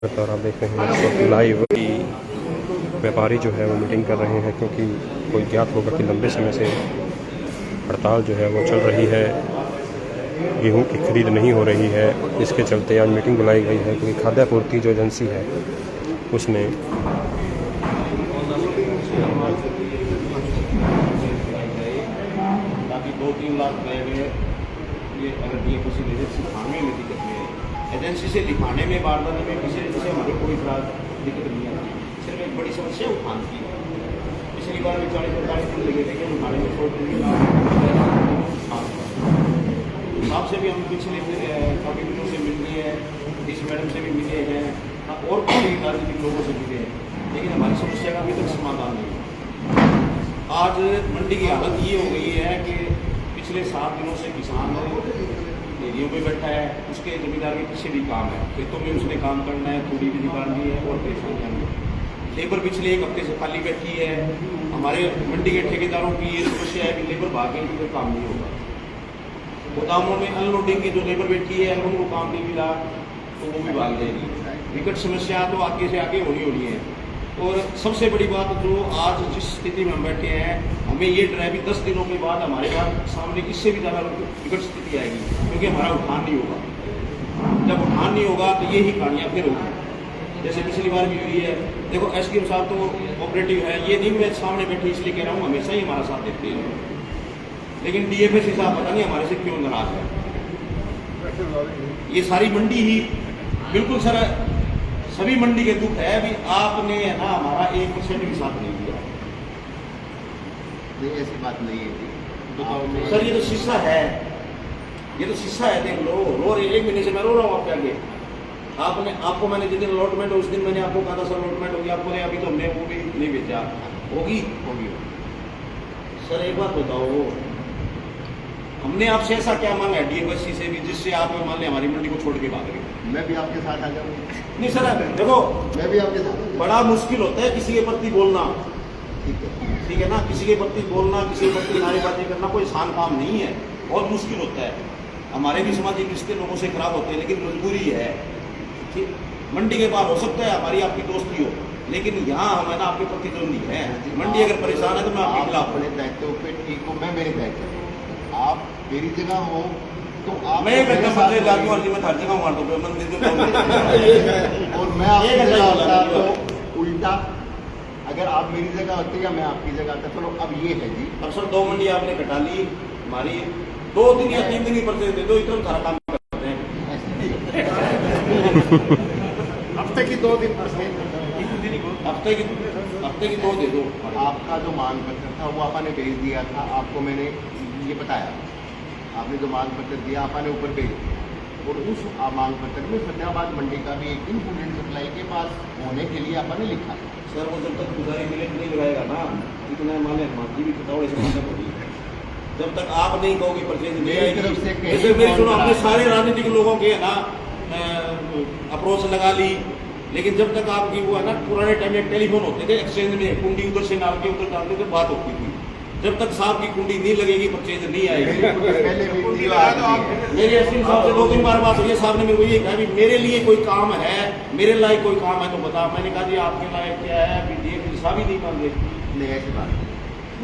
और आप देख रहे हैं इस वक्त लाइव की व्यापारी जो है वो मीटिंग कर रहे हैं, क्योंकि कोई ज्ञात होगा कि लंबे समय से हड़ताल जो है वो चल रही है, गेहूं की खरीद नहीं हो रही है। इसके चलते आज मीटिंग बुलाई गई है, क्योंकि खाद्य आपूर्ति जो एजेंसी है उसने ताकि 2-3 लाख बैग ये अगर दिए किसी ने सिखाने में दिक्कत नहीं है, एजेंसी से लिखाने में बारदाने में किसी से हमारे कोई दिक्कत नहीं आती। सिर्फ एक बड़ी समस्या उठान की पिछली बार भी 40-45 दिन लगे थे उठाने में छोड़ देंगे। आपसे भी हम पिछले काफ़ी दिनों से मिल लिए हैं, इस मैडम से भी मिले हैं और काफ़ी राजनीतिक लोगों से मिले हैं, लेकिन हमारी समस्या का अभी तक समाधान नहीं है। आज मंडी की हालत ये हो गई है कि पिछले 7 दिनों से किसान डेरियों पे बैठा है, उसके जमींदार के पीछे भी काम है, खेतों में उसने काम करना है, थोड़ी भी निकाल दी है और परेशानियाँ भी। लेबर पिछले 1 हफ्ते से खाली बैठी है। हमारे मंडी के ठेकेदारों की ये समस्या है कि लेबर भागेगी तो काम नहीं होगा। गोदामों में अनलोडिंग की जो लेबर बैठी है उनको काम नहीं मिला तो वो भी भाग जाएगी। विकट समस्या तो आगे से आगे होनी है। और सबसे बड़ी बात जो आज जिस स्थिति में हम बैठे हैं, हमें ये डर है कि 10 दिनों के बाद हमारे पास सामने इससे भी ज़्यादा विकट स्थिति आएगी, क्योंकि हमारा उठान नहीं होगा। जब उठान नहीं होगा तो ये ही कहानियाँ फिर होगी जैसे पिछली बार भी हुई है। देखो एसडीएम साहब तो ऑपरेटिव है, ये नहीं मैं सामने बैठी इसलिए कह रहा हूँ, हमेशा ही हमारा साथ देते हैं, लेकिन डीएफएससी साहब पता नहीं हमारे से क्यों नाराज है। ये सारी मंडी ही बिल्कुल सर सभी मंडी के दुख है। अभी आपने है ना हमारा 1% भी साथ नहीं दिया। नहीं ऐसी बात नहीं है सर, ये तो शीशा है, ये तो शीशा है, देख लो। रो रहे 1 महीने से मैं रो रहा हूँ आपके आगे। आपको मैंने जिस दिन अलॉटमेंट उस दिन मैंने आपको कहा था सर अलॉटमेंट होगी, आपको अभी तो हमने वो भी नहीं भेजा। होगी सर, एक बात बताओ, हमने आपसे ऐसा क्या मांगा है डीएफएससी से भी जिससे आप मान लें हमारी मंडी को छोड़ के भाग रहे? मैं भी आपके साथ आ जाऊंगा। नहीं सर, देखो मैं भी आपके साथ बड़ा मुश्किल होता है किसी के प्रति बोलना, ठीक है ना, किसी के प्रति बोलना, किसी के प्रति नारेबाजी करना कोई आसान काम नहीं है, बहुत मुश्किल होता है। हमारे भी सामाजिक रिश्ते लोगों से खराब होते हैं, लेकिन मजबूरी है। ठीक, मंडी के बाहर हो सकता है हमारी आपकी दोस्ती हो, लेकिन यहाँ हम है ना आपके प्रतिद्वंदी है। मंडी अगर परेशान है तो मैं आपके खिलाफ अपने दायित्व पे ठीक हूँ, मैं मेरे दायित्व, आप मेरी जगह हो तो आप मैं एक घंटा मंदिर जाती हूँ, मैं हर जगह मार दूँ मंदिर और मैं आपकी जगह होता तो उल्टा, अगर आप मेरी जगह होते या मैं आपकी जगह आता। चलो अब ये है जी, अब सर 2 मंडी आपने घटा ली, हमारी 2 दिन या 3 दिन ही परचेज दे दो, इतना सारा काम करते हैं। हफ्ते की 2 दिन हफ्ते की 2 दे दो। आपका जो मांग पत्र था वो आपने भेज दिया था, आपको मैंने ये बताया, आपने जो मांग पत्र दिया आपने ऊपर भेज दिया, और उस मांग पत्र में फतेहाबाद मंडी का भी एक दिन फूड एंड सप्लाई के पास होने के लिए आपने लिखा। सर वो जब तक गुजारी मिले नहीं लगाएगा ना, इतना मान लें मांझी भी खतौड़े से बंद होगी, जब तक आप नहीं कहोगे परचेज नहीं आएगी। जैसे मेरी सुनो, हमने सारे राजनीतिक लोगों के है ना अप्रोच लगा ली, लेकिन जब तक आपकी वो है ना, पुराने टाइम में टेलीफोन होते थे एक्सचेंज में, कुंडी उधर से डाल के उधर डालते थे, बात होती थी। जब तक साहब की कुंडी नहीं लगेगी परचेज नहीं आएगी। मेरी एसडीएम साहब से 2-3 बार बात हुई है, साहब ने मेरे को ये कहा भी मेरे लिए कोई काम है, मेरे लायक कोई काम है तो बता। मैंने कहा जी आपके लायक क्या है, अभी डीएफएससी साहब ही नहीं मान रहे। नहीं ऐसी बात,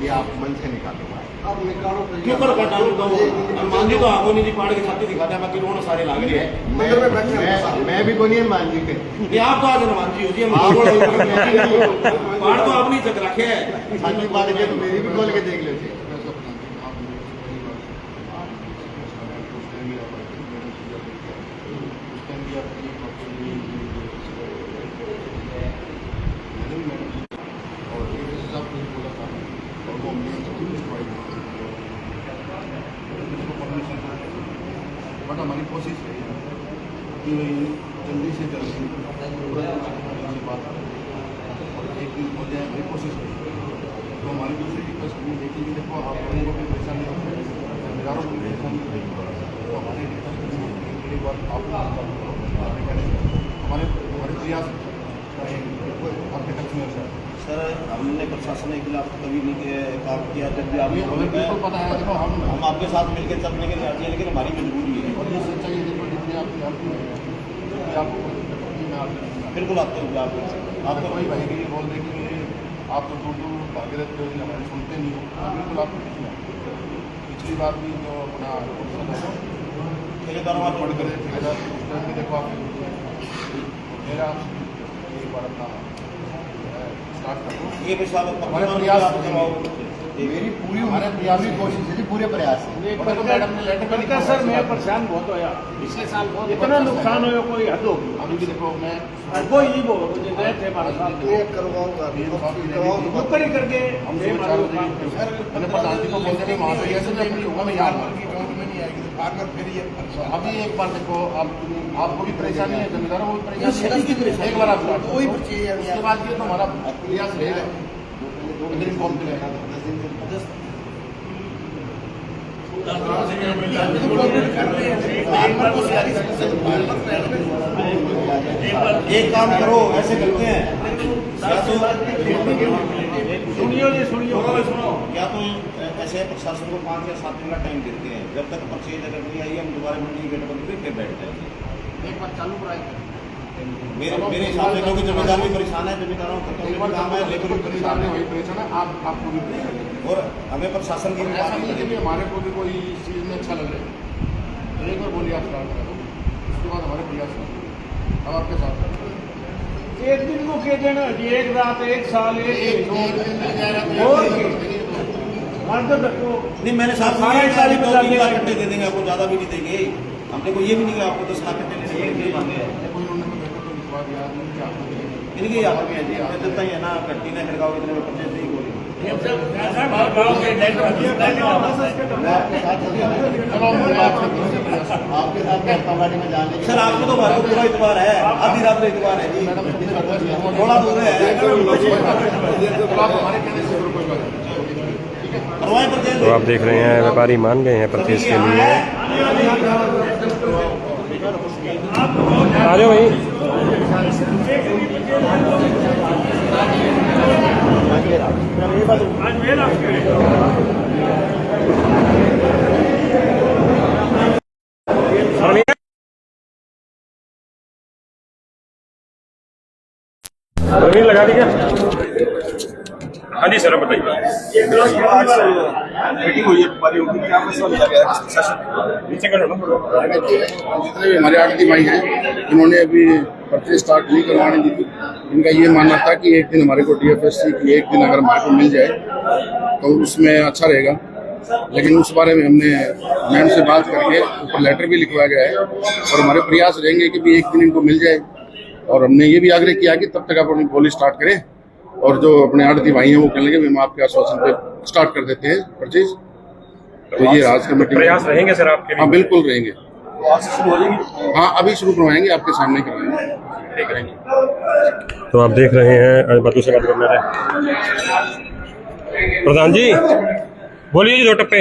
ये आप मन से निकालो, अब निकालो क्यों कर डालूंगा वो हनुमान जी तो आगो नहीं पहाड़ के छाती दिखाते हैं, बाकी रोना सारे लाग रहे हैं। मैं भी कोई मान जी के, ये आप तो आज हनुमान जी हो जी, पहाड़ तो आप नहीं चक रखे है। छाती पाड़ के तो मेरी भी खोल के देख लेते। बट हमारी कोशिश है कि जल्दी से जल्दी से बात और एक दिन हो जाए, हमारी कोशिश है। तो हमारी दूसरी रिक्वेस्ट नहीं देखी कि देखो आप लोगों को भी परेशानी होती है, जमींदारों को भी परेशानी होती है, तो हमारी रिक्वेस्ट बात आप हमारे प्रयास आपके तक में सर। सर हमने प्रशासन के खिलाफ कभी नहीं काम किया, जब भी हमें बिल्कुल पता है, देखो हम आपके साथ मिलकर चलने के लिए आती है, लेकिन हमारी मजबूरी है। और ये सच्चाई है, देखो जितनी आपकी हेल्प है आपको बिल्कुल आपको जवाब दे सकते हैं। आपको कोई भाई ये बोल दे कि आप तो दूर दूर भागे रहते हो, हमारे सुनते नहीं हो, तो बिल्कुल आपको कुछ नहीं। पिछली बार भी जो अपना ठेकेदारों पढ़ कर ठेकेदार उस टाइम भी देखो आप मेरा एक बार अपना स्टार्ट कर दो। ये भी साहब हमारे प्रयास मेरी पूरी हमारे पूरी कोशिश है जी, पूरे प्रयास है। मैडम ने लेटर कर दिया सर मैं परेशान बहुत होया पिछले साल बहुत इतना नुकसान होया कोई हद होगी। अभी भी देखो मैं कोई नहीं बोलो मुझे गए थे हमारे साथ करवाऊंगा नौकरी करके हमसे मैंने प्रधान जी को बोलते नहीं वहाँ पे ऐसे नहीं होगा, मैं यहाँ की गाँव में नहीं आएगी फार्मर फिर ये अभी एक बार देखो आपको भी परेशानी है, जमींदारों को भी परेशानी। एक बार आप उसके बाद ये तो हमारा प्रयास रहेगा अग्रिम फॉर्म के लिए। एक काम करो ऐसे करते हैं या तो सुनियो जी सुनियो सुनो या तो ऐसे प्रशासन को 5 या 7 दिन का टाइम देते हैं, जब तक परचेज अगर नहीं आई हम दोबारा मंडी गेट बंद करके फिर बैठ जाएंगे। एक बार चालू कराएंगे मेरे हिसाब से क्योंकि जमींदार भी परेशान है, जमींदारों का काम है, लेबर भी परेशान है वही परेशान है, आपको भी परेशान है। और हमें प्रशासन की भी ऐसा नहीं है कि हमारे को भी कोई इस चीज़ में अच्छा लग रहा है। एक बार बोलिए आप स्टार्ट करा दो, उसके बाद हमारे प्रयास हम आपके साथ एक दिन को कह देना जी, एक रात एक साल एक नहीं मैंने साथ सारी कट्टे दे देंगे आपको, ज़्यादा भी नहीं देंगे। हमने को ये भी नहीं आपको 10 लाख कट्टे इनकी आप देता ही है ना, कट्टी ना खड़काओ इतने में परचेज नहीं बोली। आपके साथ मैं कबाड़ी में जाने सर आपको तो भाई पूरा इतबार है, आधी रात में इतबार है जी, थोड़ा दूर है तो आप देख रहे हैं व्यापारी मान गए हैं परचेज के लिए। आ जाओ भाई। लगा दी क्या? हाँ जी सर बताइए। मीटिंग हुई है व्यापारियों की, क्या फैसला लिया गया जितने भी हमारे आड़ती भाई हैं इन्होंने अभी परचेज स्टार्ट नहीं करवाने दी थी। इनका ये मानना था कि एक दिन हमारे को DFSC की एक दिन अगर हमारे को मिल जाए तो उसमें अच्छा रहेगा, लेकिन उस बारे में हमने मैम से बात करके ऊपर लेटर भी लिखवाया गया है और हमारे प्रयास रहेंगे कि भी एक दिन इनको मिल जाए। और हमने ये भी आग्रह किया कि तब तक आप अपनी बोली स्टार्ट करें और जो अपने आड़ती भाई हैं वो कहने लगे हम आपके आश्वासन पे स्टार्ट कर देते हैं परचेज। तो ये आज कमेटी प्रयास रहेंगे सर आपके? हाँ बिल्कुल रहेंगे। तो आज से शुरू हो जाएगी? हाँ अभी शुरू करवाएंगे, आपके सामने करवाएंगे। तो आप देख रहे हैं बातों से बात करना है। प्रधान जी बोलिए जी, 2 टप्पे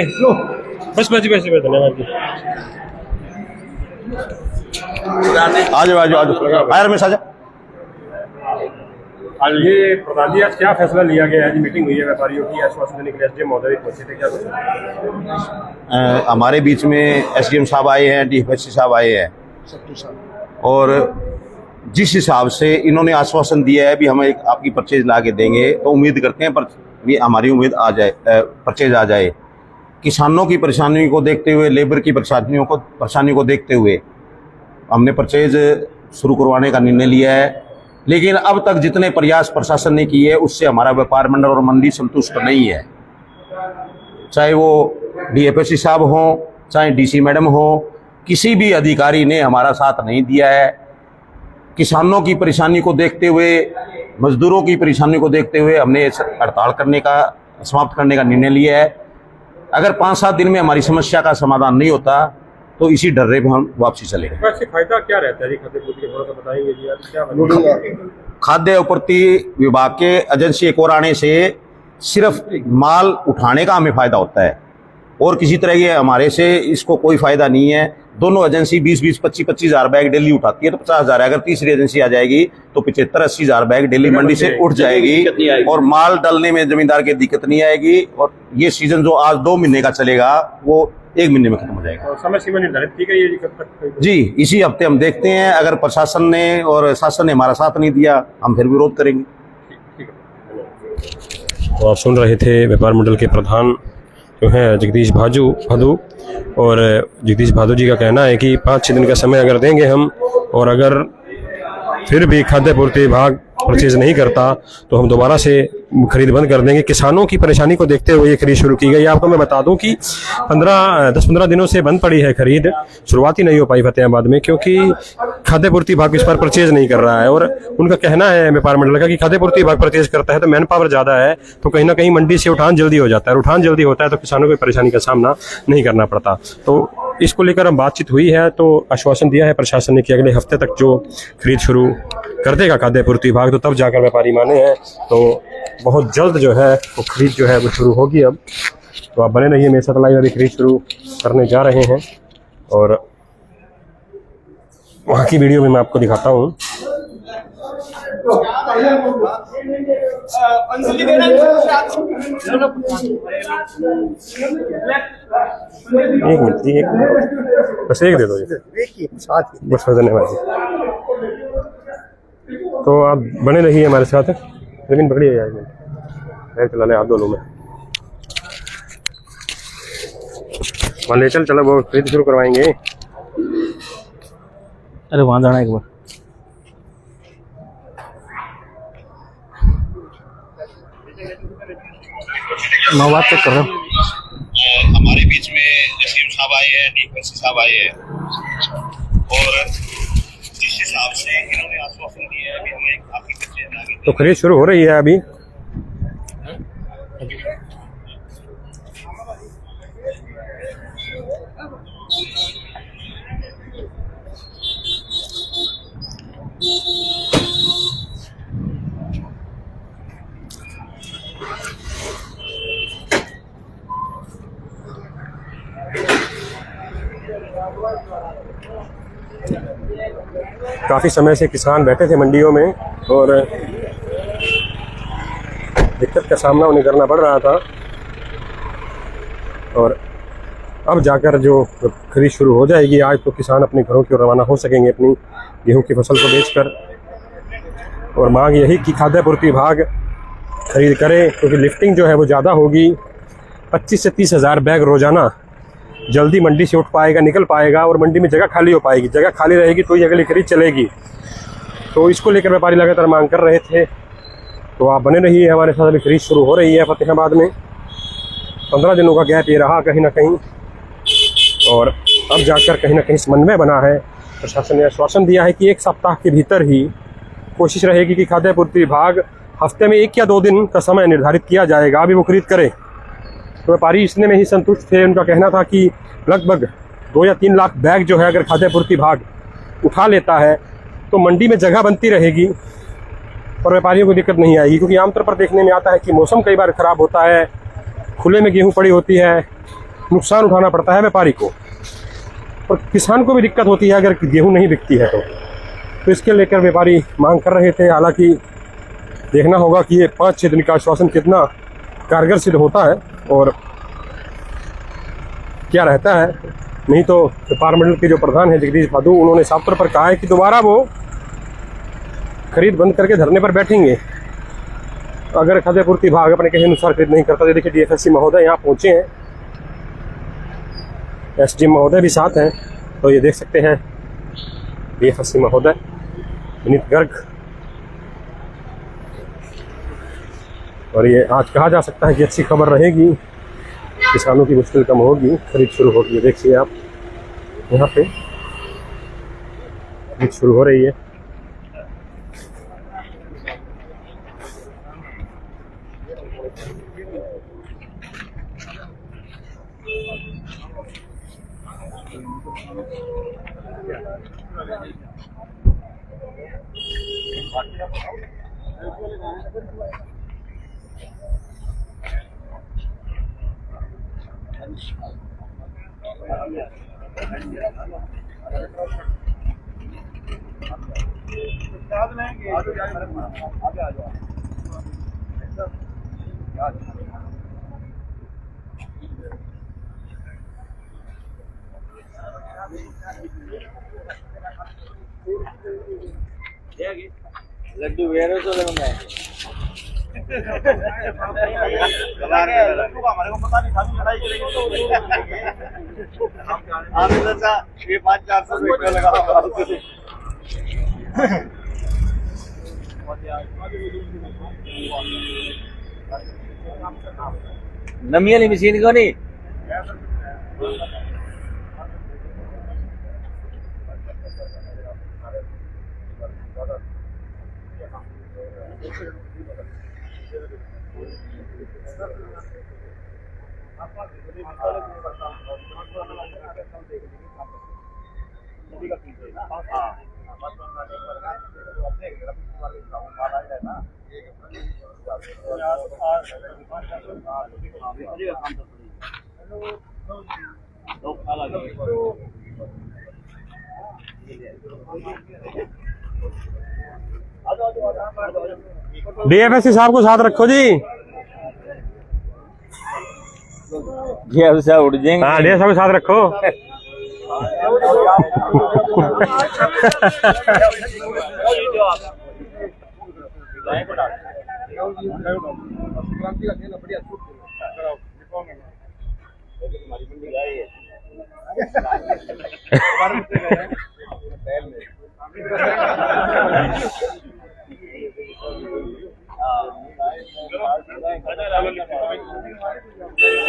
बस धन्यवाद जी। आज रमेश आजा। आज ये प्रधान जी आज क्या फैसला लिया गया? आज मीटिंग हुई है व्यापारियों की, आश्वासन देने के लिए SDM महोदय पहुंचे थे, क्या हमारे बीच में SDM साहब आए हैं, DFSC साहब आए हैं और जिस हिसाब से इन्होंने आश्वासन दिया है भी हम एक आपकी परचेज ला के देंगे, तो उम्मीद करते हैं पर भी हमारी उम्मीद आ जाए, परचेज आ जाए। किसानों की परेशानी को देखते हुए, लेबर की परेशानी को देखते हुए हमने परचेज शुरू करवाने का निर्णय लिया है। लेकिन अब तक जितने प्रयास प्रशासन ने किए उससे हमारा व्यापार मंडल और मंडी संतुष्ट नहीं है। चाहे वो DFSC साहब हों, चाहे DC मैडम हो, किसी भी अधिकारी ने हमारा साथ नहीं दिया है। किसानों की परेशानी को देखते हुए, मजदूरों की परेशानी को देखते हुए हमने हड़ताल समाप्त करने का निर्णय लिया है। अगर 5-7 दिन में हमारी समस्या का समाधान नहीं होता तो इसी डर्रे पे हम वापसी चले गए। वैसे फायदा क्या रहता है जी खाद्य पूर्ति? थोड़ा सा बताएंगे जी यार, क्या खाद्य आपूर्ति विभाग के एजेंसी एक और आने से सिर्फ माल उठाने का हमें फायदा होता है, और किसी तरह ये हमारे से इसको कोई फायदा नहीं है। दोनों एजेंसी 20-20, 25-25 हज़ार बैग डेली उठाती है तो 50 हज़ार है। अगर तीसरी एजेंसी आ जाएगी तो 75-80 हज़ार बैग डेली मंडी से उठ जाएगी और माल डालने में जमींदार की दिक्कत नहीं आएगी। और ये सीजन जो आज 2 महीने का चलेगा वो 1 महीने में खत्म हो जाएगा। और समय सीमा निर्धारित की गई है जी कब तक? जी, इसी हफ्ते हम देखते हैं। अगर प्रशासन ने और शासन ने हमारा साथ नहीं दिया हम फिर विरोध करेंगे। तो आप सुन रहे थे व्यापार मंडल के प्रधान जो हैं जगदीश भादू, और जगदीश भादू जी का कहना है कि 5-6 दिन का समय अगर देंगे हम, और अगर फिर भी खाद्य पूर्ति विभाग परचेज नहीं करता तो हम दोबारा से खरीद बंद कर देंगे। किसानों की परेशानी को देखते हुए ये खरीद शुरू की गई। आपको मैं बता दूं कि 10-15 दिनों से बंद पड़ी है खरीद, शुरुआत ही नहीं हो पाई फतेहाबाद में क्योंकि खाद्य पूर्ति विभाग इस पर परचेज नहीं कर रहा है। और उनका कहना है व्यापार मंडल का कि खाद्य पूर्ति विभाग परचेज करता है तो मैन पावर ज़्यादा है, तो कहीं ना कहीं मंडी से उठान जल्दी हो जाता है, और उठान जल्दी होता है तो किसानों को परेशानी का सामना नहीं करना पड़ता। तो इसको लेकर हम बातचीत हुई है, तो आश्वासन दिया है प्रशासन ने कि अगले हफ्ते तक जो खरीद शुरू कर देगा खाद्य पूर्ति विभाग, तो तब जाकर व्यापारी माने हैं। तो बहुत जल्द जो है वो खरीद जो है वो शुरू होगी अब। तो आप बने रहिए मेरे साथ, लाइव अभी खरीद शुरू करने जा रहे हैं और वहाँ की वीडियो में मैं आपको दिखाता हूँ। एक मिनट जी, एक मिनट बस एक दे दो जी, बस धन्यवाद जी। तो आप बने रहिए हमारे साथ, जमीन पकड़िए यार, पैर चला ले आप दोनों में, वहाँ ले चल, चलो वो खरीद शुरू करवाएंगे। अरे वहाँ जाना एक बार, मैं बात चेक कर रहा हूँ। हमारे बीच में नसीम साहब आए हैं, डीएफएससी साहब आए हैं, और जिस हिसाब से इन्होंने आश्वासन दिया है अभी हमें काफी बच्चे आगे। तो खरीद शुरू हो रही है अभी। काफ़ी समय से किसान बैठे थे मंडियों में और दिक्कत का सामना उन्हें करना पड़ रहा था, और अब जाकर जो खरीद शुरू हो जाएगी आज, तो किसान अपने घरों की ओर रवाना हो सकेंगे अपनी गेहूं की फसल को बेचकर। और मांग यही कि खाद्य पूर्ति विभाग खरीद करे, क्योंकि लिफ्टिंग जो है वो ज़्यादा होगी। 25 से 30 हज़ार बैग रोज़ाना जल्दी मंडी से उठ पाएगा, निकल पाएगा, और मंडी में जगह खाली हो पाएगी। जगह खाली रहेगी तो ही अगली खरीद चलेगी। तो इसको लेकर व्यापारी लगातार मांग कर रहे थे। तो आप बने रहिए हमारे साथ, अभी खरीद शुरू हो रही है फतेहाबाद में। 15 दिनों का गैप ये रहा कहीं ना कहीं, और अब जाकर कहीं ना कहीं समन्वय बना है। प्रशासन ने आश्वासन दिया है कि 1 सप्ताह के भीतर ही कोशिश रहेगी कि खाद्य पूर्ति विभाग हफ्ते में 1 या 2 दिन का समय निर्धारित किया जाएगा, अभी वो खरीद करे। तो व्यापारी इसने में ही संतुष्ट थे। उनका कहना था कि लगभग 2 या 3 लाख बैग जो है अगर खाद्य पूर्ति विभाग उठा लेता है तो मंडी में जगह बनती रहेगी और व्यापारियों को दिक्कत नहीं आएगी। क्योंकि आमतौर पर देखने में आता है कि मौसम कई बार ख़राब होता है, खुले में गेहूं पड़ी होती है, नुकसान उठाना पड़ता है व्यापारी को, और किसान को भी दिक्कत होती है अगर गेहूं नहीं बिकती है तो इसके लेकर व्यापारी मांग कर रहे थे। हालांकि देखना होगा कि ये 5-6 दिन का आश्वासन कितना कारगर सिद्ध होता है और क्या रहता है। नहीं तो व्यापार मंडल के जो प्रधान हैं जगदीश भादू, उन्होंने साफ तौर पर कहा है कि दोबारा वो खरीद बंद करके धरने पर बैठेंगे अगर खाद्य पूर्ति विभाग अपने कहे अनुसार खरीद नहीं करता। देखिए डीएफएससी महोदय यहाँ पहुँचे हैं, एसडीएम महोदय भी साथ हैं, तो ये देख सकते हैं डीएफएससी महोदय विनीत गर्ग। और ये आज कहा जा सकता है कि अच्छी खबर रहेगी, किसानों की मुश्किल कम होगी, खरीद शुरू होगी। देखिए आप यहाँ पे खरीद शुरू हो रही है। लड्डू वेरे तो लगना है लड्डू का हमारे को पता नहीं था लड़ाई करेंगे आने लगा ये 500-400 रुपये लगा नमी वाली मशीन को नहीं डीएफएससी साहब को साथ रखो जी। ये उड़ जाएंगे। हाँ डीएफएससी को साथ रखो।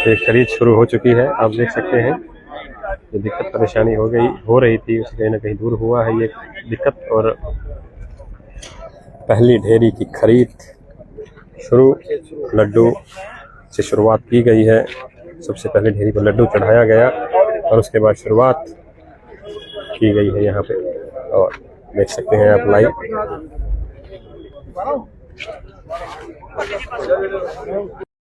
एक खरीद शुरू हो चुकी है, आप देख सकते हैं। जो दिक्कत परेशानी हो रही थी उससे कहीं ना कहीं दूर हुआ है ये दिक्कत, और पहली ढेरी की खरीद शुरू लड्डू से शुरुआत की गई है। सबसे पहले ढेरी पर लड्डू चढ़ाया गया और उसके बाद शुरुआत की गई है यहाँ पे, और देख सकते हैं आप लाइव।